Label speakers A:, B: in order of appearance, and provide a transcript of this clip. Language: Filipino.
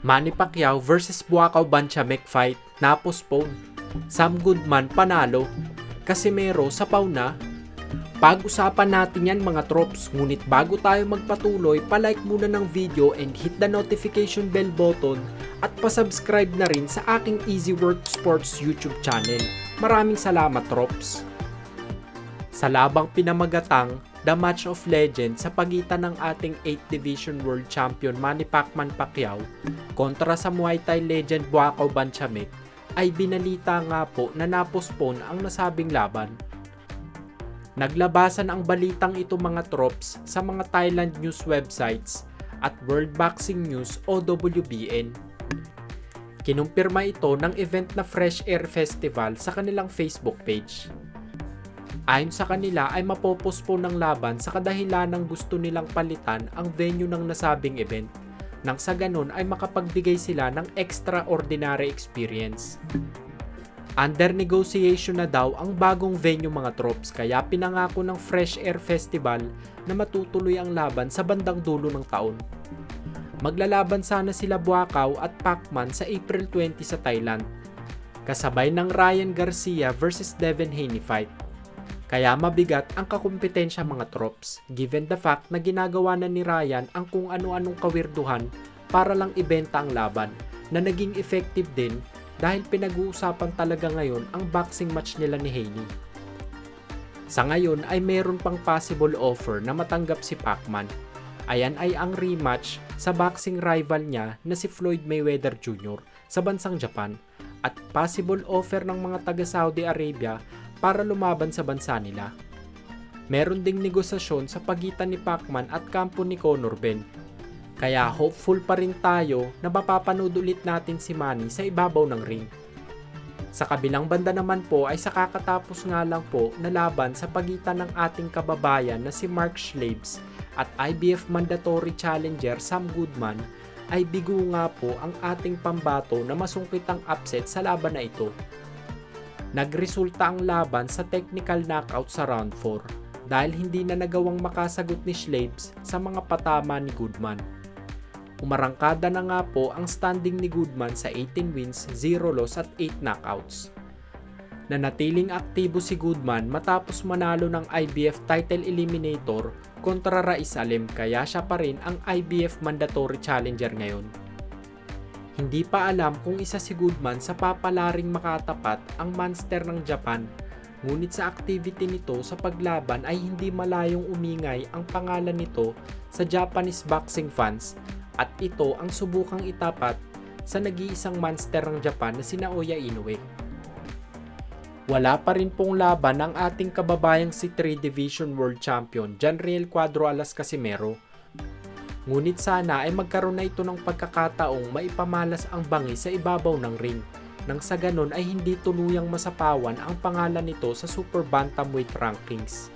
A: Manny Pacquiao versus Buakaw Banchamek fight na-postpone. Sam Goodman panalo. Casimero sa pauna. Pag-usapan natin yan mga trops, ngunit bago tayo magpatuloy, palike muna ng video and hit the notification bell button at pasubscribe na rin sa aking Easy Work Sports YouTube channel. Maraming salamat trops! Sa labang pinamagatang The Match of Legends sa pagitan ng ating 8th Division World Champion Manny Pacquiao kontra sa Muay Thai legend Buakaw Banchamek ay binalita nga po na na-postpone ang nasabing laban. Naglabasan ang balitang ito mga trops sa mga Thailand news websites at World Boxing News o WBN. Kinumpirma ito ng event na Fresh Air Festival sa kanilang Facebook page. Ayon sa kanila ay mapopospone ng laban sa kadahilan ng gusto nilang palitan ang venue ng nasabing event nang sa ganun ay makapagbigay sila ng extraordinary experience. Under negotiation na daw ang bagong venue mga trops kaya pinangako ng Fresh Air Festival na matutuloy ang laban sa bandang dulo ng taon. Maglalaban sana sila Buakaw at Pacman sa April 20 sa Thailand, kasabay ng Ryan Garcia versus Devin Haney fight. Kaya mabigat ang kakumpetensya mga trops given the fact na ginagawa na ni Ryan ang kung ano-anong kawirduhan para lang ibenta ang laban na naging effective din dahil pinag-uusapan talaga ngayon ang boxing match nila ni Haney. Sa ngayon ay meron pang possible offer na matanggap si Pacman. Ayan ay ang rematch sa boxing rival niya na si Floyd Mayweather Jr. sa bansang Japan at possible offer ng mga taga Saudi Arabia para lumaban sa bansa nila. Meron ding negosasyon sa pagitan ni Pacman at kampo ni Conor Ben. Kaya hopeful pa rin tayo na mapapanood ulit natin si Manny sa ibabaw ng ring. Sa kabilang banda naman po ay sa kakatapos nga lang po na laban sa pagitan ng ating kababayan na si Mark Schlaves at IBF Mandatory Challenger Sam Goodman ay bigo nga po ang ating pambato na masungkit ang upset sa laban na ito. Nagresulta ang laban sa technical knockout sa round 4 dahil hindi na nagawang makasagot ni Schlaves sa mga patama ni Goodman. Umarangkada na nga po ang standing ni Goodman sa 18 wins, 0 loss at 8 knockouts. Nanatiling aktibo si Goodman matapos manalo ng IBF title eliminator kontra Raiz Alem kaya siya pa rin ang IBF Mandatory Challenger ngayon. Hindi pa alam kung isa si Goodman sa papalaring makatapat ang monster ng Japan, ngunit sa activity nito sa paglaban ay hindi malayong umingay ang pangalan nito sa Japanese boxing fans at ito ang subukang itapat sa nag-iisang monster ng Japan na si Naoya Inoue. Wala pa rin pong laban ang ating kababayang si 3 Division World Champion Janriel Cuadro Alas Casimero. Ngunit sana ay magkaroon na ito ng pagkakataong maipamalas ang bangi sa ibabaw ng ring nang sa ganon ay hindi tuluyang masapawan ang pangalan nito sa Super Bantamweight rankings.